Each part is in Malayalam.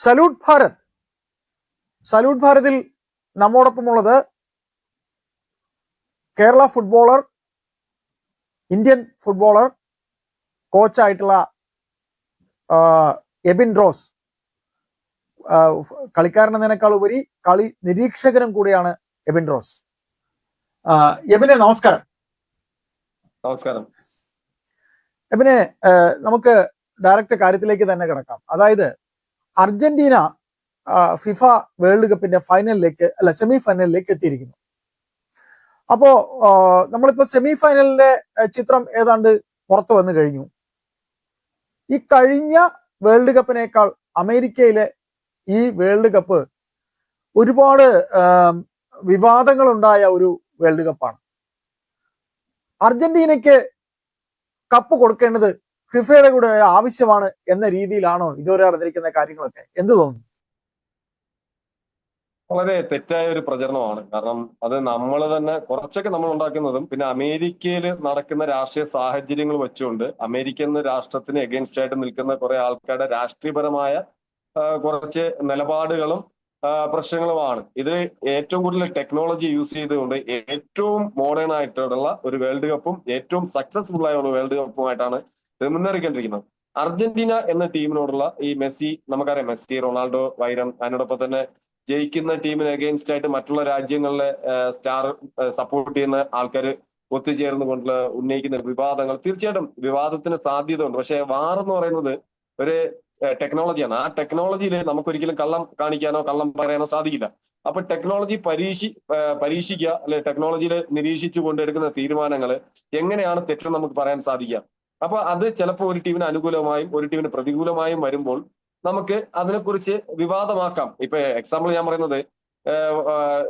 സല്യൂട്ട് ഭാരത്. സല്യൂട്ട് ഭാരതിൽ നമ്മോടൊപ്പമുള്ളത് കേരള ഫുട്ബോളർ, ഇന്ത്യൻ ഫുട്ബോളർ, കോച്ചായിട്ടുള്ള എബിൻ റോസ്. കളിക്കാരനെന്നതിനേക്കാൾ ഉപരി കളി നിരീക്ഷകനും കൂടിയാണ് എബിൻ റോസ്. എബിനെ നമസ്കാരം. നമസ്കാരം. എബിനെ, നമുക്ക് ഡയറക്റ്റ് കാര്യത്തിലേക്ക് തന്നെ കിടക്കാം. അതായത് അർജന്റീന ഫിഫ വേൾഡ് കപ്പിന്റെ സെമി ഫൈനലിലേക്ക് എത്തിയിരിക്കുന്നു. അപ്പോ നമ്മളിപ്പോ സെമി ഫൈനലിന്റെ ചിത്രം ഏതാണ്ട് പുറത്തു വന്നു കഴിഞ്ഞു. ഈ കഴിഞ്ഞ വേൾഡ് കപ്പിനേക്കാൾ അമേരിക്കയിലെ ഈ വേൾഡ് കപ്പ് ഒരുപാട് വിവാദങ്ങളുണ്ടായ ഒരു വേൾഡ് കപ്പാണ്. അർജന്റീനയ്ക്ക് കപ്പ് കൊടുക്കേണ്ടത് ഫിഫയുടെ കൂടെ ആവശ്യമാണ് എന്ന രീതിയിലാണോ ഇതുവരെ അറിഞ്ഞിരിക്കുന്ന കാര്യങ്ങളൊക്കെ? എന്ത് തോന്നുന്നു? വളരെ തെറ്റായ ഒരു പ്രചരണമാണ്. കാരണം അത് നമ്മൾ തന്നെ കുറച്ചൊക്കെ നമ്മൾ ഉണ്ടാക്കുന്നതും, പിന്നെ അമേരിക്കയിൽ നടക്കുന്ന രാഷ്ട്രീയ സാഹചര്യങ്ങൾ വെച്ചുകൊണ്ട് അമേരിക്ക എന്ന രാഷ്ട്രത്തിന് എഗെയിൻസ്റ്റ് ആയിട്ട് നിൽക്കുന്ന കുറെ ആൾക്കാരുടെ രാഷ്ട്രീയപരമായ കുറച്ച് നിലപാടുകളും പ്രശ്നങ്ങളുമാണ്. ഇത് ഏറ്റവും കൂടുതൽ ടെക്നോളജി യൂസ് ചെയ്തുകൊണ്ട് ഏറ്റവും മോഡേൺ ആയിട്ടുള്ള ഒരു വേൾഡ് കപ്പും ഏറ്റവും സക്സസ്ഫുൾ ആയ ഒരു വേൾഡ് കപ്പുമായിട്ടാണ് ഇത് മുന്നേറിക്കൊണ്ടിരിക്കുന്നത്. അർജന്റീന എന്ന ടീമിനോടുള്ള ഈ മെസ്സി, നമുക്കറിയാം മെസ്സി, റൊണാൾഡോ, വൈരം, അതിനോടൊപ്പം തന്നെ ജയിക്കുന്ന ടീമിന് അഗെയിൻസ്റ്റ് ആയിട്ട് മറ്റുള്ള രാജ്യങ്ങളിലെ സ്റ്റാർ സപ്പോർട്ട് ചെയ്യുന്ന ആൾക്കാർ ഒത്തുചേർന്ന് കൊണ്ട് ഉന്നയിക്കുന്ന വിവാദങ്ങൾ, തീർച്ചയായിട്ടും വിവാദത്തിന് സാധ്യത ഉണ്ട്. പക്ഷെ വാർ എന്ന് പറയുന്നത് ഒരു ടെക്നോളജിയാണ്. ആ ടെക്നോളജിയിൽ നമുക്കൊരിക്കലും കള്ളം കാണിക്കാനോ കള്ളം പറയാനോ സാധിക്കില്ല. അപ്പൊ ടെക്നോളജി പരീക്ഷിക്കുക, അല്ലെ ടെക്നോളജിയിൽ നിരീക്ഷിച്ചു കൊണ്ടെടുക്കുന്ന തീരുമാനങ്ങൾ എങ്ങനെയാണ് തെറ്റെന്ന് നമുക്ക് പറയാൻ സാധിക്കുക. അപ്പൊ അത് ചിലപ്പോൾ ഒരു ടീമിന് അനുകൂലമായും ഒരു ടീമിന് പ്രതികൂലമായും വരുമ്പോൾ നമുക്ക് അതിനെക്കുറിച്ച് വിവാദമാക്കാം. ഇപ്പൊ എക്സാമ്പിൾ ഞാൻ പറയുന്നത്,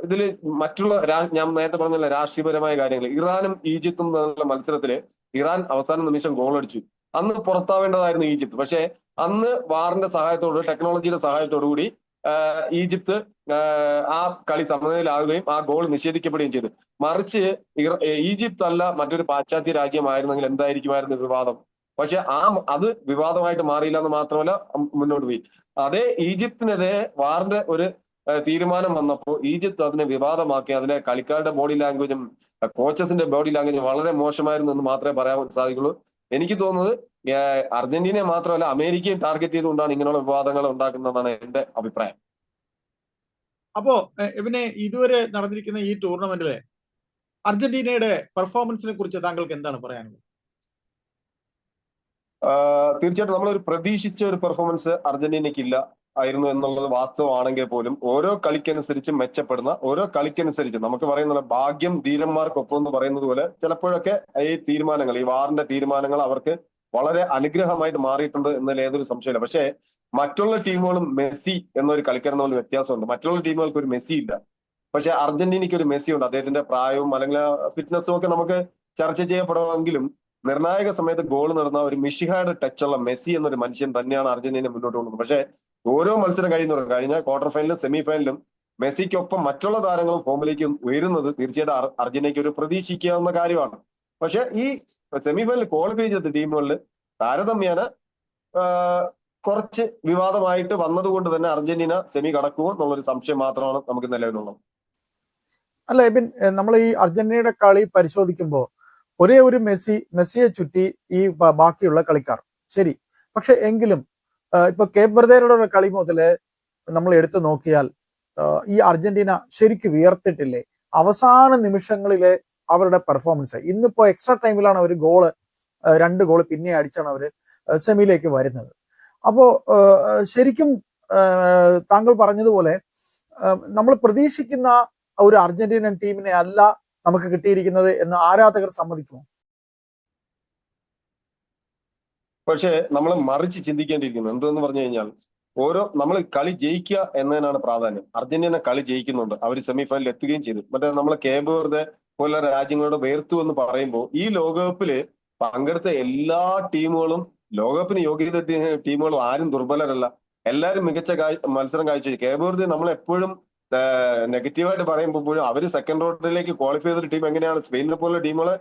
ഇതില് മറ്റുള്ള ഞാൻ നേരത്തെ പറഞ്ഞ രാഷ്ട്രീയപരമായ കാര്യങ്ങൾ, ഇറാനും ഈജിപ്തും തമ്മിലുള്ള മത്സരത്തില് ഇറാൻ അവസാന നിമിഷം ഗോൾ അടിച്ചു. അന്ന് പുറത്താവേണ്ടതായിരുന്നു ഈജിപ്ത്. പക്ഷെ അന്ന് വാറിന്റെ സഹായത്തോട്, ടെക്നോളജിയുടെ സഹായത്തോടു കൂടി ഈജിപ്ത് ആ കളി സമനിലയിലാവുകയും ആ ഗോൾ നിഷേധിക്കപ്പെടുകയും ചെയ്തു. മറിച്ച് ഈജിപ്ത് അല്ല മറ്റൊരു പാശ്ചാത്യ രാജ്യമായിരുന്നെങ്കിൽ എന്തായിരിക്കുമായിരുന്നു വിവാദം? പക്ഷെ അത് വിവാദമായിട്ട് മാറിയില്ല എന്ന് മാത്രമല്ല, മുന്നോട്ട് പോയി. അതേ ഈജിപ്തിനെതിരെ വാറിന്റെ ഒരു തീരുമാനം വന്നപ്പോൾ ഈജിപ്ത് അതിനെ വിവാദമാക്കി. അതിലെ കളിക്കാരുടെ ബോഡി ലാംഗ്വേജും കോച്ചസിന്റെ ബോഡി ലാംഗ്വേജും വളരെ മോശമായിരുന്നു എന്ന് മാത്രമേ പറയാൻ സാധിക്കുള്ളൂ. എനിക്ക് തോന്നുന്നത് അർജന്റീനയെ മാത്രമല്ല അമേരിക്കയും ടാർഗറ്റ് ചെയ്തുകൊണ്ടാണ് ഇങ്ങനെയുള്ള വിവാദങ്ങൾ ഉണ്ടാക്കുന്നതാണ് എന്റെ അഭിപ്രായം. അപ്പോ ഇവനെ ഇതുവരെ നടന്നിരിക്കുന്ന ഈ ടൂർണമെന്റിലെ അർജന്റീനയുടെ പെർഫോമൻസിനെ കുറിച്ച് താങ്കൾക്ക് എന്താണ് പറയാനുള്ളത്? തീർച്ചയായിട്ടും നമ്മളൊരു പ്രതീക്ഷിച്ച ഒരു പെർഫോമൻസ് അർജന്റീനയ്ക്ക് ഇല്ല ആയിരുന്നു എന്നുള്ളത് വാസ്തവമാണെങ്കിൽ പോലും ഓരോ കളിക്കനുസരിച്ച് മെച്ചപ്പെടുന്ന, ഓരോ കളിക്കനുസരിച്ച് നമുക്ക് പറയുന്നത് ഭാഗ്യം ധീരന്മാർക്കൊപ്പം എന്ന് പറയുന്നത് പോലെ ചിലപ്പോഴൊക്കെ ഈ തീരുമാനങ്ങൾ, ഈ വാറിന്റെ തീരുമാനങ്ങൾ അവർക്ക് വളരെ അനുഗ്രഹമായിട്ട് മാറിയിട്ടുണ്ട് എന്നതിൽ ഏതൊരു സംശയമില്ല. പക്ഷേ മറ്റുള്ള ടീമുകളും മെസ്സി എന്നൊരു കളിക്കാരൻ തമ്മിൽ വ്യത്യാസമുണ്ട്. മറ്റുള്ള ടീമുകൾക്ക് ഒരു മെസ്സി ഇല്ല, പക്ഷെ അർജന്റീനയ്ക്ക് ഒരു മെസ്സി ഉണ്ട്. അദ്ദേഹത്തിന്റെ പ്രായവും അല്ലെങ്കിൽ ഫിറ്റ്നസും ഒക്കെ നമുക്ക് ചർച്ച ചെയ്യപ്പെടുമെങ്കിലും നിർണായക സമയത്ത് ഗോൾ നേടുന്ന ഒരു മിഷിഹയുടെ ടച്ചുള്ള മെസ്സി എന്നൊരു മനുഷ്യൻ തന്നെയാണ് അർജന്റീന മുന്നോട്ട് കൊണ്ടുപോകുന്നത്. പക്ഷേ ഓരോ മത്സരം കഴിഞ്ഞ ക്വാർട്ടർ ഫൈനലും സെമി ഫൈനലും മെസ്സിക്കൊപ്പം മറ്റുള്ള താരങ്ങളും ഫോമിലേക്ക് ഉയരുന്നത് തീർച്ചയായിട്ടും അർജന്റീനയ്ക്ക് ഒരു പ്രതീക്ഷിക്കാവുന്ന കാര്യമാണ്. പക്ഷെ ഈ സെമി ഫൈനലിൽ ക്വാളിഫൈ ചെയ്ത ടീമുകളിൽ താരതമ്യേന കുറച്ച് വിവാദമായിട്ട് വന്നതുകൊണ്ട് തന്നെ അർജന്റീന സെമി കടക്കുമോ എന്നുള്ളൊരു സംശയം മാത്രമാണ് നമുക്ക് നിലവിലുള്ളത്. അല്ല എബിൻ, നമ്മൾ ഈ അർജന്റീനയുടെ കളി പരിശോധിക്കുമ്പോൾ ഒരേ ഒരു മെസ്സിയെ ചുറ്റി ഈ ബാക്കിയുള്ള കളിക്കാർ ശരി. പക്ഷെ എങ്കിലും ഇപ്പൊ കേപ്പ് വെർദേയുടെ കളി മുതല് നമ്മൾ എടുത്തു നോക്കിയാൽ ഈ അർജന്റീന ശരിക്കും ഉയർത്തിട്ടില്ലേ അവസാന നിമിഷങ്ങളിലെ അവരുടെ പെർഫോമൻസ്? ഇന്നിപ്പോ എക്സ്ട്രാ ടൈമിലാണ് അവർ രണ്ട് ഗോള് പിന്നെ അടിച്ചാണ് അവര് സെമിയിലേക്ക് വരുന്നത്. അപ്പോ ശരിക്കും താങ്കൾ പറഞ്ഞതുപോലെ നമ്മൾ പ്രതീക്ഷിക്കുന്ന ഒരു അർജന്റീനൻ ടീമിനെ അല്ല നമുക്ക് കിട്ടിയിരിക്കുന്നത് എന്ന് ആരാധകർ സമ്മതിക്കുമോ? പക്ഷെ നമ്മൾ മറിച്ച് ചിന്തിക്കേണ്ടിയിരിക്കുന്നു. എന്തെന്ന് പറഞ്ഞു കഴിഞ്ഞാൽ നമ്മൾ കളി ജയിക്കുക എന്നതിനാണ് പ്രാധാന്യം. അർജന്റീന കളി ജയിക്കുന്നുണ്ട്, അവർ സെമി ഫൈനലിൽ എത്തുകയും ചെയ്തു. മറ്റേ നമ്മൾ കേപ്പ് വെർദെ പോലുള്ള രാജ്യങ്ങളോട് വേർത്തു എന്ന് പറയുമ്പോൾ ഈ ലോകകപ്പില് പങ്കെടുത്ത എല്ലാ ടീമുകളും, ലോകകപ്പിന് യോഗ്യത ടീമുകളും ആരും ദുർബലരല്ല. എല്ലാവരും മികച്ച മത്സരം കാഴ്ച. കേപ്പ് വെർദെ നമ്മൾ എപ്പോഴും നെഗറ്റീവായിട്ട് പറയുമ്പോഴും അവര് സെക്കൻഡ് റൗണ്ടിലേക്ക് ക്വാളിഫൈ ചെയ്ത ടീം എങ്ങനെയാണ് സ്പെയിനിനെ പോലുള്ള ടീമുകളെ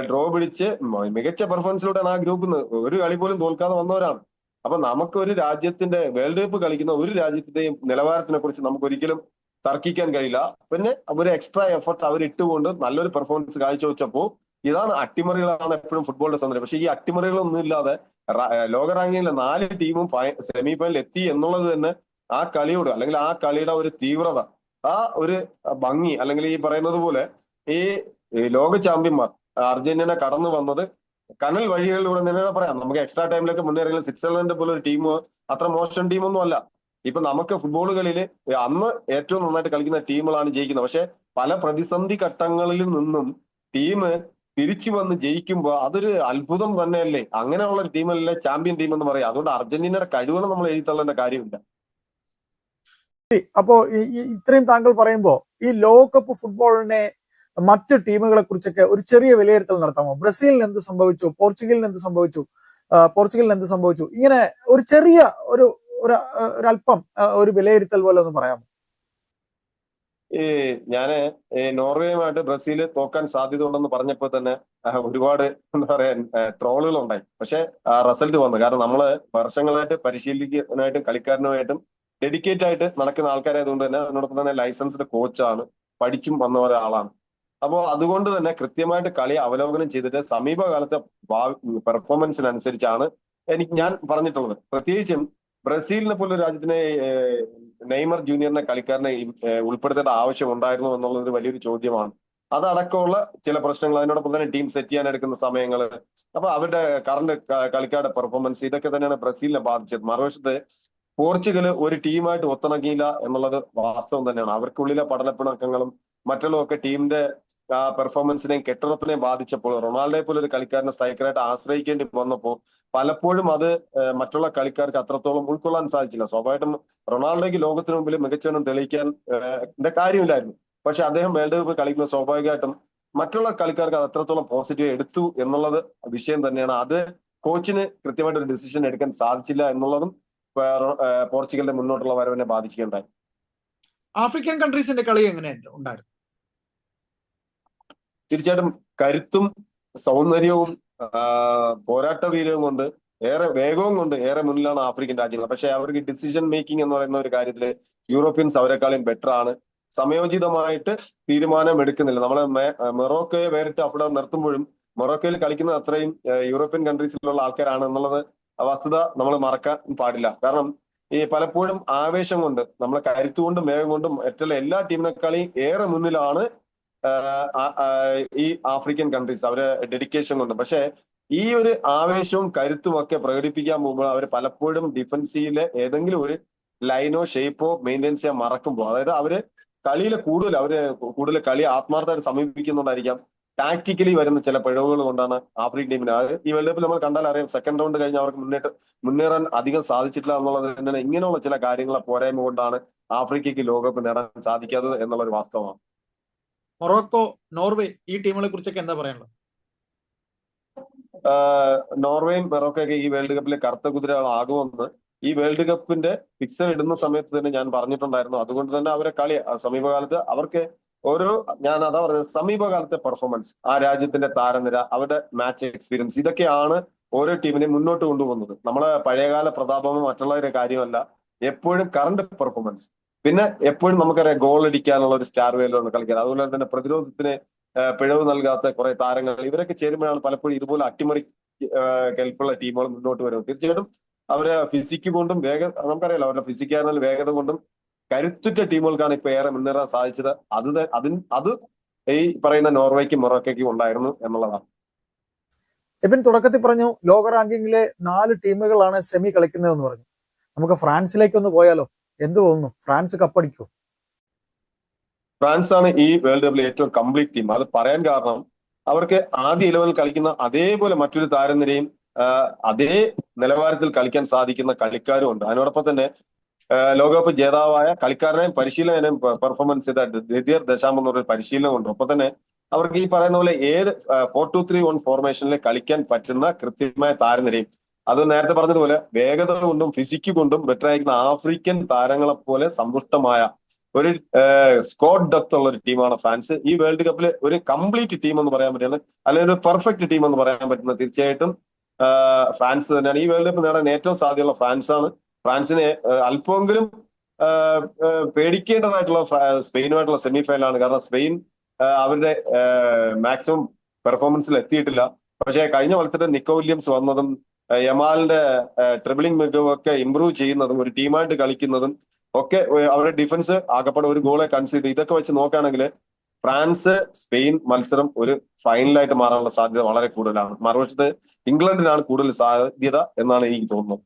ഡ്രോ പിടിച്ച് മികച്ച പെർഫോമൻസിലൂടെയാണ് ആ ഗ്രൂപ്പിൽ നിന്ന് ഒരു കളി പോലും തോൽക്കാതെ വന്നവരാണ്. അപ്പൊ നമുക്ക് ഒരു രാജ്യത്തിന്റെ വേൾഡ് കപ്പ് കളിക്കുന്ന ഒരു രാജ്യത്തിന്റെയും നിലവാരത്തിനെ കുറിച്ച് നമുക്ക് ഒരിക്കലും തർക്കിക്കാൻ കഴിയില്ല. പിന്നെ ഒരു എക്സ്ട്രാ എഫർട്ട് അവർ ഇട്ടുകൊണ്ട് നല്ലൊരു പെർഫോമൻസ് കാഴ്ചവെച്ചപ്പോൾ ഇതാണ് അട്ടിമറികളാണ് എപ്പോഴും ഫുട്ബോളിന്റെ സൗന്ദര്യം. പക്ഷെ ഈ അട്ടിമറികളൊന്നും ഇല്ലാതെ ലോക റാങ്കിങ്ങിലെ 4 ടീമും സെമി ഫൈനൽ എത്തി എന്നുള്ളത് തന്നെ ആ കളിയോട് അല്ലെങ്കിൽ ആ കളിയുടെ ഒരു തീവ്രത, ആ ഒരു ഭംഗി, അല്ലെങ്കിൽ ഈ പറയുന്നത് പോലെ ഈ ലോക ചാമ്പ്യന്മാർ അർജന്റീന കടന്നു വന്നത് കനൽ വഴികളിലൂടെ തന്നെ പറയാം. നമുക്ക് എക്സ്ട്രാ ടൈമിലൊക്കെ മുന്നേറിയ സ്വിറ്റ്സർലൻഡ് പോലെ ഒരു ടീം അത്ര മോശം ടീമൊന്നും അല്ല. ഇപ്പൊ നമുക്ക് ഫുട്ബോൾ കളിയിൽ അന്ന് ഏറ്റവും നന്നായിട്ട് കളിക്കുന്ന ടീമുകളാണ് ജയിക്കുന്നത്. പക്ഷെ പല പ്രതിസന്ധി ഘട്ടങ്ങളിൽ നിന്നും ടീം തിരിച്ചു വന്ന് ജയിക്കുമ്പോൾ അതൊരു അത്ഭുതം തന്നെയല്ലേ. അങ്ങനെയുള്ള ഒരു ടീമല്ലേ ചാമ്പ്യൻ ടീം എന്ന് പറയാം. അതുകൊണ്ട് അർജന്റീനയുടെ കഴിവുകൾ നമ്മൾ എഴുതിത്തള്ളേണ്ട കാര്യമില്ല. അപ്പോ ഇത്രയും താങ്കൾ പറയുമ്പോ ഈ ലോകകപ്പ് ഫുട്ബോളിനെ മറ്റ് ടീമുകളെ കുറിച്ചൊക്കെ ഒരു ചെറിയ വിലയിരുത്തൽ നടത്താമോ? ബ്രസീലിന് എന്ത് സംഭവിച്ചു, പോർച്ചുഗലിന് എന്ത് സംഭവിച്ചു, ഇങ്ങനെ ഒരു ചെറിയ ഒരു ഒരല്പം ഒരു വിലയിരുത്തൽ പോലെ ഒന്ന് പറയാമോ? ഈ ഞാന് നോർവേയുമായിട്ട് ബ്രസീൽ തോക്കാൻ സാധ്യത ഉണ്ടെന്ന് പറഞ്ഞപ്പോൾ തന്നെ ഒരുപാട് എന്താ പറയാ ട്രോളുകൾ ഉണ്ടായി. പക്ഷെ റിസൾട്ട് വന്നു. കാരണം നമ്മള് വർഷങ്ങളായിട്ട് പരിശീലിക്കാനായിട്ടും കളിക്കാരനുമായിട്ടും ഡെഡിക്കേറ്റ് ആയിട്ട് നടക്കുന്ന ആൾക്കാരായതുകൊണ്ട് തന്നെ അതിനോടൊപ്പം തന്നെ ലൈസൻസ്ഡ് കോച്ചാണ്, പഠിച്ചും വന്ന ഒരാളാണ്. അപ്പോൾ അതുകൊണ്ട് തന്നെ കൃത്യമായിട്ട് കളി അവലോകനം ചെയ്തിട്ട് സമീപകാലത്തെ പെർഫോമൻസിനനുസരിച്ചാണ് ഞാൻ പറഞ്ഞിട്ടുള്ളത്. പ്രത്യേകിച്ചും ബ്രസീലിനെ പോലൊരു രാജ്യത്തിനെ നെയ്മർ ജൂനിയറിനെ കളിക്കാരനെ ഉൾപ്പെടുത്തേണ്ട ആവശ്യം ഉണ്ടായിരുന്നു എന്നുള്ളത് വലിയൊരു ചോദ്യമാണ്. അതടക്കമുള്ള ചില പ്രശ്നങ്ങൾ, അതിനോടൊപ്പം തന്നെ ടീം സെറ്റ് ചെയ്യാൻ എടുക്കുന്ന സമയങ്ങൾ, അപ്പൊ അവരുടെ കറണ്ട് കളിക്കാരുടെ പെർഫോമൻസ്, ഇതൊക്കെ തന്നെയാണ് ബ്രസീലിനെ ബാധിച്ചത്. മറുവശത്ത് പോർച്ചുഗൽ ഒരു ടീമായിട്ട് ഒത്തിണങ്ങിയില്ല എന്നുള്ളത് വാസ്തവം തന്നെയാണ്. അവർക്കുള്ളിലെ പഠനപ്പിണക്കങ്ങളും മറ്റുള്ളതൊക്കെ ടീമിന്റെ പെർഫോമൻസിനെയും കെട്ടുറപ്പിനെയും ബാധിച്ചപ്പോൾ റൊണാൾഡോയെ പോലെ ഒരു കളിക്കാരനെ സ്ട്രൈക്കറായിട്ട് ആശ്രയിക്കേണ്ടി വന്നപ്പോൾ പലപ്പോഴും അത് മറ്റുള്ള കളിക്കാർക്ക് അത്രത്തോളം ഉൾക്കൊള്ളാൻ സാധിച്ചില്ല. സ്വാഭാവികമായിട്ടും റൊണാൾഡോയ്ക്ക് ലോകത്തിന് മുമ്പിൽ മികച്ചവനും തെളിയിക്കാൻ കാര്യമില്ലായിരുന്നു. പക്ഷെ അദ്ദേഹം വേൾഡ് കപ്പ് കളിക്കുന്ന സ്വാഭാവികമായിട്ടും മറ്റുള്ള കളിക്കാർക്ക് അത് അത്രത്തോളം പോസിറ്റീവ് എടുത്തു എന്നുള്ളത് വിഷയം തന്നെയാണ്. അത് കോച്ചിന് കൃത്യമായിട്ട് ഒരു ഡിസിഷൻ എടുക്കാൻ സാധിച്ചില്ല എന്നുള്ളതും പോർച്ചുഗലിന്റെ മുന്നോട്ടുള്ള വരവിനെ ബാധിക്കുകയുണ്ടായി. ആഫ്രിക്കൻ കൺട്രീസിന്റെ കളി എങ്ങനെയുണ്ട് ഉണ്ടായിരുന്നു? തീർച്ചയായിട്ടും കരുത്തും സൗന്ദര്യവും പോരാട്ട വീര്യവും കൊണ്ട് ഏറെ വേഗവും കൊണ്ട് ഏറെ മുന്നിലാണ് ആഫ്രിക്കൻ രാജ്യങ്ങൾ. പക്ഷെ അവർക്ക് ഡിസിഷൻ മേക്കിംഗ് എന്ന് പറയുന്ന ഒരു കാര്യത്തിൽ യൂറോപ്യൻസ് അവരെക്കാളും ബെറ്റർ ആണ്. സമയോചിതമായിട്ട് തീരുമാനം എടുക്കുന്നില്ല. നമ്മളെ മൊറോക്കോയെ വേറിട്ട് അവിടെ നിർത്തുമ്പോഴും മൊറോക്കോയിൽ കളിക്കുന്നത് അത്രയും യൂറോപ്യൻ കൺട്രീസിലുള്ള ആൾക്കാരാണ് എന്നുള്ളത് വസ്തുത നമ്മൾ മറക്കാൻ പാടില്ല. കാരണം ഈ പലപ്പോഴും ആവേശം കൊണ്ട് നമ്മളെ കരുത്തുകൊണ്ടും വേഗം കൊണ്ടും മറ്റുള്ള എല്ലാ ടീമിനെക്കാളും ഏറെ മുന്നിലാണ് ഈ ആഫ്രിക്കൻ കൺട്രീസ് അവരെ ഡെഡിക്കേഷൻ കൊണ്ട്. പക്ഷെ ഈ ഒരു ആവേശവും കരുത്തും ഒക്കെ പ്രകടിപ്പിക്കാൻ പോകുമ്പോൾ അവർ പലപ്പോഴും ഡിഫൻസീവിലെ ഏതെങ്കിലും ഒരു ലൈനോ ഷേപ്പോ മെയിൻറ്റെയിൻ ചെയ്യാൻ മറക്കുമ്പോൾ, അതായത് അവര് കളിയിലെ കൂടുതൽ കളി ആത്മാർത്ഥമായിട്ട് സമീപിക്കുന്നുണ്ടായിരിക്കാം. ടാക്ടിക്കലി വരുന്ന ചില പിഴവുകൾ കൊണ്ടാണ് ആഫ്രിക്കൻ ടീമിന് ഈ വേൾഡ് കപ്പിൽ നമ്മൾ കണ്ടാൽ അറിയാം, സെക്കൻഡ് റൗണ്ട് കഴിഞ്ഞ് അവർക്ക് മുന്നേറാൻ അധികം സാധിച്ചിട്ടില്ല എന്നുള്ളത് തന്നെയാണ്. ഇങ്ങനെയുള്ള ചില കാര്യങ്ങളെ പോരായ്മ കൊണ്ടാണ് ആഫ്രിക്കയ്ക്ക് ലോകകപ്പ് നേടാൻ സാധിക്കാത്തത് എന്നുള്ള ഒരു വാസ്തവമാണ്. മൊറോക്കോ, നോർവേ ഈ ടീമുകളെ കുറിച്ചൊക്കെ എന്താ പറയാനുള്ളത്? നോർവേയും മൊറോക്കോയൊക്കെ ഈ വേൾഡ് കപ്പിലെ കറുത്ത കുതിരകളാകുമെന്ന് ഈ വേൾഡ് കപ്പിന്റെ ഫിക്സർ ഇടുന്ന സമയത്ത് തന്നെ ഞാൻ പറഞ്ഞിട്ടുണ്ടായിരുന്നു. അതുകൊണ്ട് തന്നെ അവരെ കളി സമീപകാലത്ത് അവർക്ക് ഞാൻ അതാ പറഞ്ഞത്, സമീപകാലത്തെ പെർഫോമൻസ്, ആ രാജ്യത്തിന്റെ താരനിര, അവരുടെ മാച്ച് എക്സ്പീരിയൻസ്, ഇതൊക്കെയാണ് ഓരോ ടീമിനെയും മുന്നോട്ട് കൊണ്ടുപോകുന്നത്. നമ്മളെ പഴയകാല പ്രതാപമോ മറ്റുള്ളവരുടെ കാര്യമല്ല, എപ്പോഴും കറണ്ട് പെർഫോമൻസ്. പിന്നെ എപ്പോഴും നമുക്കറിയാം ഗോൾ അടിക്കാനുള്ള ഒരു സ്റ്റാർ വേയിലുള്ള കളിക്കാർ, അതുപോലെ തന്നെ പ്രതിരോധത്തിന് പിഴവ് നൽകാത്ത കുറെ താരങ്ങൾ, ഇവരൊക്കെ ചേരുമ്പോഴാണ് പലപ്പോഴും ഇതുപോലെ അട്ടിമറി കെൽപ്പുള്ള ടീമുകൾ മുന്നോട്ട് വരുന്നത്. തീർച്ചയായിട്ടും അവരെ ഫിസിക്ക് കൊണ്ടും നമുക്കറിയാലോ, അവരുടെ ഫിസിക്കായിരുന്നാൽ വേഗത കൊണ്ടും കരുത്തുറ്റ ടീമുകൾക്കാണ് ഇപ്പൊ ഏറെ മുന്നേറാൻ സാധിച്ചത്. അത് ഈ പറയുന്ന നോർവേക്കും മൊറോക്കോയ്ക്കും ഉണ്ടായിരുന്നു എന്നുള്ളതാണ്. എബിൻ തുടക്കത്തിൽ പറഞ്ഞു ലോക റാങ്കിങ്ങിലെ 4 ടീമുകളാണ് സെമി കളിക്കുന്നതെന്ന് പറഞ്ഞു. നമുക്ക് ഫ്രാൻസിലേക്ക് ഒന്ന് പോയാലോ? എന്ത് തോന്നുന്നു, ഫ്രാൻസ് കപ്പടിക്കോ? ഫ്രാൻസ് ആണ് ഈ വേൾഡ് കപ്പിലെ ഏറ്റവും കംപ്ലീറ്റ് ടീം. അത് പറയാൻ കാരണം അവർക്ക് ആദ്യ 11 കളിക്കുന്ന അതേപോലെ മറ്റൊരു താരനിരയും അതേ നിലവാരത്തിൽ കളിക്കാൻ സാധിക്കുന്ന കളിക്കാരും ഉണ്ട്. അതിനോടൊപ്പം തന്നെ ലോകകപ്പ് ജേതാവായ കളിക്കാരനെയും പരിശീലകനെയും പെർഫോമൻസ് ചെയ്ത ദിദിയർ ദശാം എന്നൊരു പരിശീലനമുണ്ട്. ഒപ്പം തന്നെ അവർക്ക് ഈ പറയുന്ന പോലെ ഏത് 4-2-3-1 ഫോർമേഷനിൽ കളിക്കാൻ പറ്റുന്ന കൃത്യമായ താരനിരയും, അത് നേരത്തെ പറഞ്ഞതുപോലെ വേഗത കൊണ്ടും ഫിസിക്ക് കൊണ്ടും ബെറ്റർ ആയിരിക്കുന്ന ആഫ്രിക്കൻ താരങ്ങളെ പോലെ സമ്പുഷ്ടമായ ഒരു സ്ക്വാഡ് ഡെപ്ത് ഉള്ള ഒരു ടീമാണ് ഫ്രാൻസ്. ഈ വേൾഡ് കപ്പിൽ ഒരു കംപ്ലീറ്റ് ടീം എന്ന് പറയാൻ പറ്റുന്നത്, അല്ലെങ്കിൽ ഒരു പെർഫെക്റ്റ് ടീം എന്ന് പറയാൻ പറ്റുന്നത് തീർച്ചയായിട്ടും ഫ്രാൻസ് തന്നെയാണ്. ഈ വേൾഡ് കപ്പ് നേടാൻ ഏറ്റവും സാധ്യതയുള്ള ഫ്രാൻസാണ്. ഫ്രാൻസിനെ അല്പമെങ്കിലും പേടിക്കേണ്ടതായിട്ടുള്ള സ്പെയിനുമായിട്ടുള്ള സെമി ഫൈനലാണ്. കാരണം സ്പെയിൻ അവരുടെ മാക്സിമം പെർഫോമൻസിൽ എത്തിയിട്ടില്ല. പക്ഷേ കഴിഞ്ഞ മത്സരത്തിൽ നിക്കോ വില്യംസ് വന്നതും യമാലിന്റെ ട്രിബിളിംഗ് മികവൊക്കെ ഇമ്പ്രൂവ് ചെയ്യുന്നതും ഒരു ടീമായിട്ട് കളിക്കുന്നതും ഒക്കെ അവരുടെ ഡിഫൻസ് ആകപ്പാടെ ഒരു ഗോളെ കൺസീഡ് ഇതൊക്കെ വെച്ച് നോക്കുകയാണെങ്കിൽ ഫ്രാൻസ് സ്പെയിൻ മത്സരം ഒരു ഫൈനലായിട്ട് മാറാനുള്ള സാധ്യത വളരെ കൂടുതലാണ്. മറുവശത്ത് ഇംഗ്ലണ്ടിനാണ് കൂടുതൽ സാധ്യത എന്നാണ് എനിക്ക് തോന്നുന്നത്.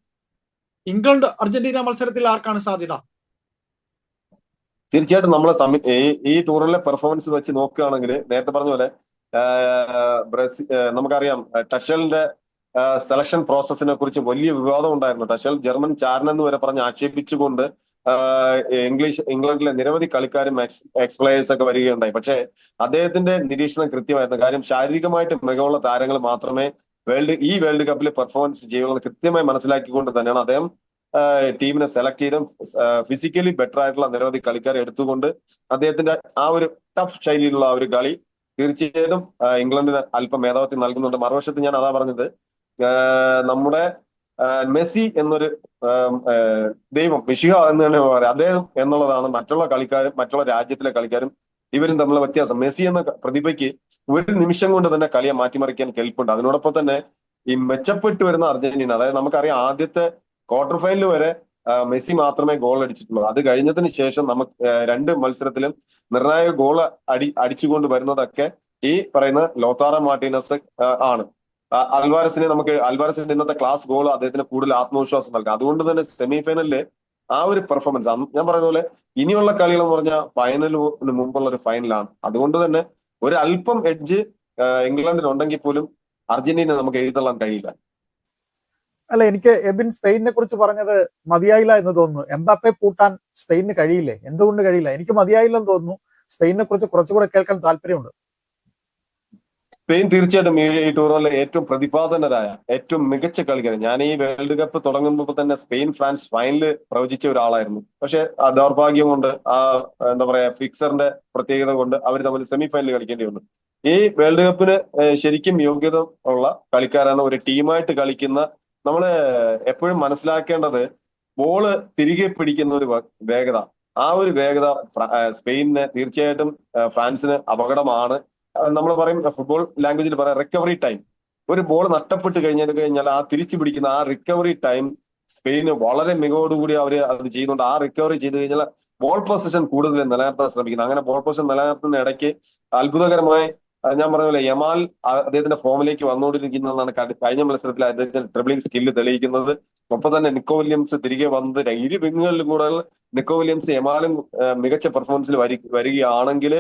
ഇംഗ്ലണ്ട് അർജന്റീന മത്സരത്തിൽ ആർക്കാണ് സാധ്യത? തീർച്ചയായിട്ടും നമ്മളെ ഈ ടൂറിലെ പെർഫോമൻസ് വെച്ച് നോക്കുകയാണെങ്കിൽ നേരത്തെ പറഞ്ഞ പോലെ നമുക്കറിയാം ടഷലിന്റെ സെലക്ഷൻ പ്രോസസ്സിനെ കുറിച്ച് വലിയ വിവാദം ഉണ്ടായിരുന്നു. ടഷൽ ജർമ്മൻ ചാരനെന്ന് വരെ പറഞ്ഞ് ആക്ഷേപിച്ചുകൊണ്ട് ഇംഗ്ലണ്ടിലെ നിരവധി കളിക്കാരും എക്സ് പ്ലേയേഴ്സ് ഒക്കെ വരികയുണ്ടായി. പക്ഷേ അദ്ദേഹത്തിന്റെ നിരീക്ഷണം കൃത്യമായിരുന്നു. കാര്യം ശാരീരികമായിട്ട് മികവുള്ള താരങ്ങൾ മാത്രമേ ഈ വേൾഡ് കപ്പിൽ പെർഫോമൻസ് ചെയ്യുള്ളൂ കൃത്യമായി മനസ്സിലാക്കിക്കൊണ്ട് തന്നെയാണ് അദ്ദേഹം ടീമിനെ സെലക്ട് ചെയ്തും ഫിസിക്കലി ബെറ്റർ ആയിട്ടുള്ള നിരവധി കളിക്കാരെ എടുത്തുകൊണ്ട് അദ്ദേഹത്തിന്റെ ആ ഒരു ടഫ് ശൈലിയിലുള്ള ആ ഒരു കളി തീർച്ചയായിട്ടും ഇംഗ്ലണ്ടിന് അല്പം മേധാവിത്വം നൽകുന്നുണ്ട്. മറുവശത്ത് ഞാൻ അതാ പറഞ്ഞത്, നമ്മുടെ മെസ്സി എന്നൊരു ദൈവം, മിഷിഹ എന്ന് തന്നെ പറയാം, അദ്ദേഹം എന്നുള്ളതാണ് മറ്റുള്ള കളിക്കാരും മറ്റുള്ള രാജ്യത്തിലെ കളിക്കാരും ഇവരും തമ്മിലുള്ള വ്യത്യാസം. മെസ്സി എന്ന പ്രതിഭയ്ക്ക് ഒരു നിമിഷം കൊണ്ട് തന്നെ കളിയെ മാറ്റിമറിക്കാൻ കെൽപ്പുണ്ട്. അതിനോടൊപ്പം തന്നെ ഈ മെച്ചപ്പെട്ടു വരുന്ന അർജന്റീന, അതായത് നമുക്കറിയാം ആദ്യത്തെ ക്വാർട്ടർ ഫൈനൽ വരെ മെസ്സി മാത്രമേ ഗോൾ അടിച്ചിട്ടുള്ളൂ. അത് കഴിഞ്ഞതിന് ശേഷം നമുക്ക് രണ്ട് മത്സരത്തിലും നിർണായക ഗോൾ അടിച്ചുകൊണ്ട് വരുന്നതൊക്കെ ഈ പറയുന്ന ലോതാറോ മാർട്ടീനസ് ആണ്. അൽവാരസിന്റെ ഇന്നത്തെ ക്ലാസ് ഗോൾ അദ്ദേഹത്തിന് കൂടുതൽ ആത്മവിശ്വാസം നൽകും. അതുകൊണ്ട് തന്നെ സെമി ഫൈനലില് ആ ഒരു പെർഫോമൻസ് ഞാൻ പറയുന്ന പോലെ ഇനിയുള്ള കളികൾ എന്ന് പറഞ്ഞാൽ ഫൈനലിന് മുമ്പുള്ള ഒരു ഫൈനലാണ്. അതുകൊണ്ട് തന്നെ ഒരു അല്പം എഡ്ജ് ഇംഗ്ലണ്ടിന് ഉണ്ടെങ്കിൽ പോലും അർജന്റീന നമുക്ക് എഴുതള്ളാൻ കഴിയില്ല. അല്ല, എനിക്ക് എബിൻ സ്പെയിനിനെ കുറിച്ച് പറഞ്ഞത് മതിയായില്ല എന്ന് തോന്നുന്നു. എംബാപ്പെ പൂട്ടാൻ സ്പെയിനിന് കഴിയില്ലേ? എന്തുകൊണ്ട് കഴിയില്ല? എനിക്ക് മതിയായില്ലെന്ന് തോന്നുന്നു. സ്പെയിനിനെ കുറിച്ച് കുറച്ചുകൂടെ കേൾക്കാൻ താല്പര്യമുണ്ട്. സ്പെയിൻ തീർച്ചയായിട്ടും ഈ ടൂർണമെന്റിലെ ഏറ്റവും പ്രതിഭാധനരായ ഏറ്റവും മികച്ച കളിക്കാരൻ. ഞാൻ ഈ വേൾഡ് കപ്പ് തുടങ്ങുമ്പോൾ തന്നെ സ്പെയിൻ ഫ്രാൻസ് ഫൈനല് പ്രവചിച്ച ഒരാളായിരുന്നു. പക്ഷെ ദൗർഭാഗ്യം കൊണ്ട് എന്താ പറയാ ഫിക്സറിന്റെ പ്രത്യേകത കൊണ്ട് അവർ തമ്മിൽ സെമി ഫൈനൽ കളിക്കേണ്ടി വന്നു. ഈ വേൾഡ് കപ്പിന് ശരിക്കും യോഗ്യത ഉള്ള കളിക്കാരാണ്. ഒരു ടീമായിട്ട് കളിക്കുന്ന, നമ്മള് എപ്പോഴും മനസ്സിലാക്കേണ്ടത് ബോള് തിരികെ പിടിക്കുന്ന ഒരു വേഗത. ആ ഒരു വേഗത സ്പെയിനിന് തീർച്ചയായിട്ടും ഫ്രാൻസിന് അപകടമാണ്. നമ്മൾ പറയും ഫുട്ബോൾ ലാംഗ്വേജിൽ പറയാം റിക്കവറി ടൈം. ഒരു ബോൾ നഷ്ടപ്പെട്ട് കഴിഞ്ഞാൽ ആ തിരിച്ചു പിടിക്കുന്ന ആ റിക്കവറി ടൈം സ്പെയിന് വളരെ മികവോടുകൂടി അവർ അത് ചെയ്യുന്നുണ്ട്. ആ റിക്കവറി ചെയ്ത് കഴിഞ്ഞാൽ ബോൾ പൊസിഷൻ കൂടുതൽ നിലനിർത്താൻ ശ്രമിക്കുന്നത്. അങ്ങനെ ബോൾ പൊസിഷൻ നിലനിർത്തുന്ന ഇടയ്ക്ക് അത്ഭുതകരമായി ഞാൻ പറഞ്ഞ പോലെ യമാൽ അദ്ദേഹത്തിന്റെ ഫോമിലേക്ക് വന്നുകൊണ്ടിരിക്കുന്നതാണ് കഴിഞ്ഞ മത്സരത്തിൽ അദ്ദേഹത്തിന്റെ ട്രിബിളിംഗ് സ്കില്ല് തെളിയിക്കുന്നത്. ഒപ്പം തന്നെ നിക്കോ വില്യംസ് തിരികെ വന്നത് ഇരു വിങ്ങുകളിലും കൂടെ നിക്കോ വില്യംസ് യമാലും മികച്ച പെർഫോമൻസിൽ വരികയാണെങ്കിൽ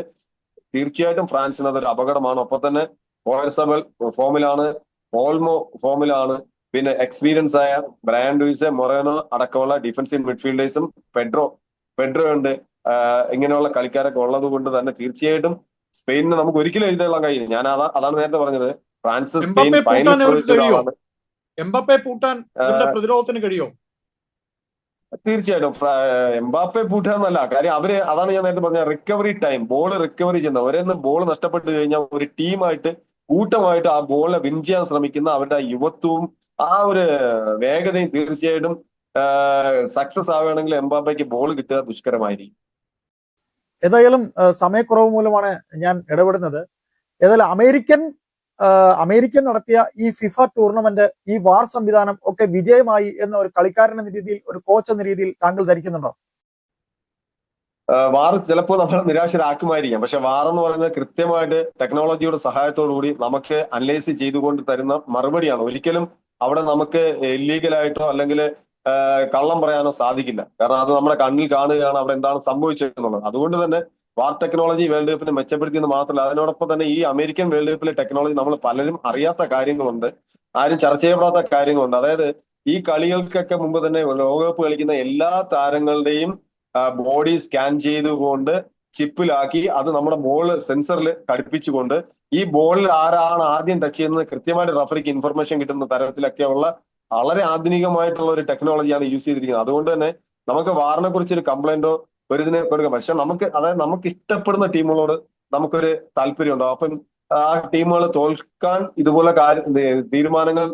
തീർച്ചയായിട്ടും ഫ്രാൻസിന് അതൊരു അപകടമാണ്. ഒപ്പം തന്നെ ഓയർസബൽ ഫോമിലാണ്, ഓൾമോ ഫോമിലാണ്, പിന്നെ എക്സ്പീരിയൻസ് ആയ ബ്രയാൻ ലൂയിസ്, മൊറേനോ അടക്കമുള്ള ഡിഫൻസീവ് മിഡ്ഫീൽഡേഴ്സും പെഡ്രോ ഉണ്ട്. ഇങ്ങനെയുള്ള കളിക്കാരൊക്കെ ഉള്ളത് കൊണ്ട് തന്നെ തീർച്ചയായിട്ടും സ്പെയിനിന് നമുക്ക് ഒരിക്കലും എഴുതിക്കൊള്ളാൻ കഴിയും. ഞാൻ അതാണ് നേരത്തെ പറഞ്ഞത്, ഫ്രാൻസ് സ്പെയിൻ ഫൈനൽ പ്രവചിച്ച ഒരാളാണ്. എംബാപ്പെ പൂട്ടാൻ പ്രതിരോധത്തിന് കഴിയോ? തീർച്ചയായിട്ടും എംബാപ്പെ പൂട്ടാന്നല്ല കാര്യം. അതാണ് ഞാൻ നേരത്തെ പറഞ്ഞ റിക്കവറി ടൈം, ബോൾ റിക്കവറി ചെയ്യുന്ന, ഒരെന്ന് ബോൾ നഷ്ടപ്പെട്ടു കഴിഞ്ഞാൽ ഒരു ടീമായിട്ട് കൂട്ടമായിട്ട് ആ ബോളിനെ വിൻ ചെയ്യാൻ ശ്രമിക്കുന്ന അവരുടെ യുവത്വവും ആ ഒരു വേഗതയും തീർച്ചയായിട്ടും സക്സസ് ആവുകയാണെങ്കിൽ എംബാപ്പയ്ക്ക് ബോൾ കിട്ടുക ദുഷ്കരമായിരിക്കും. ഏതായാലും സമയക്കുറവ് മൂലമാണ് ഞാൻ ഇടപെടുന്നത്. ഏതായാലും അമേരിക്കൻ നടത്തിയ ഈ ഫിഫ ടൂർണമെന്റ്, ഈ വാർ സംവിധാനം ഒക്കെ വിജയമായി എന്ന ഒരു കളിക്കാരൻ എന്ന രീതിയിൽ, ഒരു കോച്ച് എന്ന രീതിയിൽ താങ്കൾ ധരിക്കുന്നുണ്ടോ? വാർ ചിലപ്പോൾ നമ്മളെ നിരാശരാക്കുമായിരിക്കാം. പക്ഷെ വാർ എന്ന് പറയുന്നത് കൃത്യമായിട്ട് ടെക്നോളജിയുടെ സഹായത്തോടു കൂടി നമുക്ക് അനലൈസ് ചെയ്തുകൊണ്ട് തരുന്ന മറുപടിയാണ്. ഒരിക്കലും അവിടെ നമുക്ക് ഇല്ലീഗലായിട്ടോ അല്ലെങ്കിൽ കള്ളം പറയാനോ സാധിക്കില്ല. കാരണം അത് നമ്മുടെ കണ്ണിൽ കാണുകയാണ് അവിടെ എന്താണ് സംഭവിച്ചതെന്നുള്ളത്. അതുകൊണ്ട് തന്നെ വാർ ടെക്നോളജി വേൾഡ് കപ്പിനെ മെച്ചപ്പെടുത്തിയെന്ന് മാത്രമല്ല, അതിനോടൊപ്പം തന്നെ ഈ അമേരിക്കൻ വേൾഡ് കപ്പിലെ ടെക്നോളജി നമ്മൾ പലരും അറിയാത്ത കാര്യങ്ങളുണ്ട്, ആരും ചർച്ച ചെയ്യപ്പെടാത്ത കാര്യങ്ങളുണ്ട്. അതായത് ഈ കളികൾക്കൊക്കെ മുമ്പ് തന്നെ ലോകകപ്പ് കളിക്കുന്ന എല്ലാ താരങ്ങളുടെയും ബോഡി സ്കാൻ ചെയ്തുകൊണ്ട് ചിപ്പിലാക്കി അത് നമ്മുടെ ബോൾ സെൻസറിൽ ഘടിപ്പിച്ചുകൊണ്ട് ഈ ബോളിൽ ആരാണ് ആദ്യം ടച്ച് ചെയ്യുന്നത് കൃത്യമായിട്ട് റഫറിക്ക് ഇൻഫർമേഷൻ കിട്ടുന്ന തരത്തിലൊക്കെയുള്ള വളരെ ആധുനികമായിട്ടുള്ള ഒരു ടെക്നോളജിയാണ് യൂസ് ചെയ്തിരിക്കുന്നത്. അതുകൊണ്ട് തന്നെ നമുക്ക് വാറിനെ കുറിച്ച് ഒരു കംപ്ലൈന്റോ ഒരു ഇതിനെ കൊടുക്കാം. പക്ഷെ നമുക്ക് ഇഷ്ടപ്പെടുന്ന ടീമുകളോട് നമുക്കൊരു താല്പര്യം ഉണ്ടാവും. അപ്പം ആ ടീമുകൾ തോൽക്കാൻ ഇതുപോലെ തീരുമാനങ്ങൾ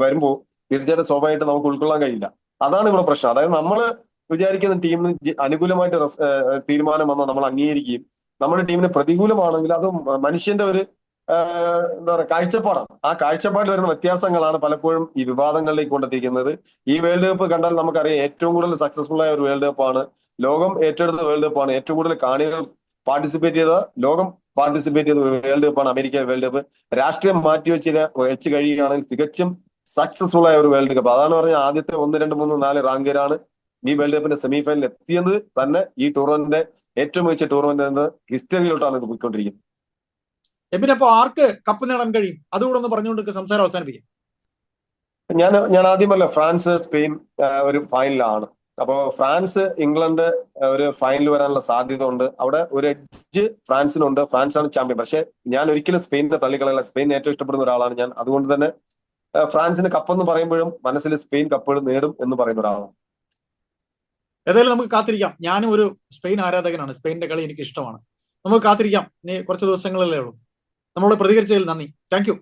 വരുമ്പോൾ തീർച്ചയായിട്ടും സ്വാഭാവികമായിട്ട് നമുക്ക് ഉൾക്കൊള്ളാൻ കഴിയില്ല. അതാണ് ഇവിടെ പ്രശ്നം. അതായത് നമ്മൾ വിചാരിക്കുന്ന ടീമിന് അനുകൂലമായിട്ട് തീരുമാനം വന്നാൽ നമ്മൾ അംഗീകരിക്കുകയും നമ്മുടെ ടീമിന് പ്രതികൂലമാണെങ്കിൽ അത് മനുഷ്യന്റെ ഒരു എന്താ പറയുക കാഴ്ചപ്പാടാണ്. ആ കാഴ്ചപ്പാടിൽ വരുന്ന വ്യത്യാസങ്ങളാണ് പലപ്പോഴും ഈ വിവാദങ്ങളിലേക്ക് കൊണ്ടെത്തിക്കുന്നത്. ഈ വേൾഡ് കപ്പ് കണ്ടാൽ നമുക്കറിയാം ഏറ്റവും കൂടുതൽ സക്സസ്ഫുൾ ആയ ഒരു വേൾഡ് കപ്പാണ്, ലോകം ഏറ്റെടുത്ത വേൾഡ് കപ്പാണ്, ഏറ്റവും കൂടുതൽ കാണികൾ പാർട്ടിസിപ്പേറ്റ് ചെയ്ത, ലോകം പാർട്ടിസിപ്പേറ്റ് ചെയ്ത വേൾഡ് കപ്പാണ് അമേരിക്ക വേൾഡ് കപ്പ്. രാഷ്ട്രീയം വെച്ച് കഴിയുകയാണെങ്കിൽ തികച്ചും സക്സസ്ഫുൾ ആയ ഒരു വേൾഡ് കപ്പ്. അതാണ് പറഞ്ഞാൽ ആദ്യത്തെ 1, 2, 3, 4 റാങ്കരാണ് ഈ വേൾഡ് കപ്പിന്റെ സെമി ഫൈനലിൽ എത്തിയത് തന്നെ. ഈ ടൂർണമെന്റിന്റെ ഏറ്റവും മികച്ച ടൂർണമെന്റ് എന്ന ഹിസ്റ്ററിയിലോട്ടാണ് ഇത് പോയിക്കൊണ്ടിരിക്കുന്നത്. എബിൻ, അപ്പൊ ആർക്ക് കപ്പ് നേടാൻ കഴിയും അതുകൂടെ ഒന്ന് പറഞ്ഞുകൊണ്ട് സംസാരം അവസാനിപ്പിക്കും. ഞാൻ ആദ്യമല്ല, ഫ്രാൻസ് സ്പെയിൻ ഒരു ഫൈനലാണ്. അപ്പോ ഫ്രാൻസ് ഇംഗ്ലണ്ട് ഒരു ഫൈനൽ വരാനുള്ള സാധ്യത ഉണ്ട്. അവിടെ ഒരു എഡ്ജ് ഫ്രാൻസിനുണ്ട്. ഫ്രാൻസ് ആണ് ചാമ്പ്യൻ. പക്ഷെ ഞാൻ ഒരിക്കലും സ്പെയിനെ തള്ളിക്കളയില്ല. സ്പെയിൻ ഏറ്റവും ഇഷ്ടപ്പെടുന്ന ഒരാളാണ് ഞാൻ. അതുകൊണ്ട് തന്നെ ഫ്രാൻസിന് കപ്പെന്ന് പറയുമ്പോഴും മനസ്സിൽ സ്പെയിൻ കപ്പ് നേടും എന്ന് പറയുന്ന ഒരാളാണ്. ഏതായാലും നമുക്ക് കാത്തിരിക്കാം. ഞാനും ഒരു സ്പെയിൻ ആരാധകനാണ്. സ്പെയിനിന്റെ കളി എനിക്ക് ഇഷ്ടമാണ്. നമുക്ക് കാത്തിരിക്കാം. ഇനി കുറച്ച് ദിവസങ്ങളിലേ ഉള്ളൂ. നമ്മളോട് പ്രതികരിച്ചതിൽ നന്ദി. Thank you.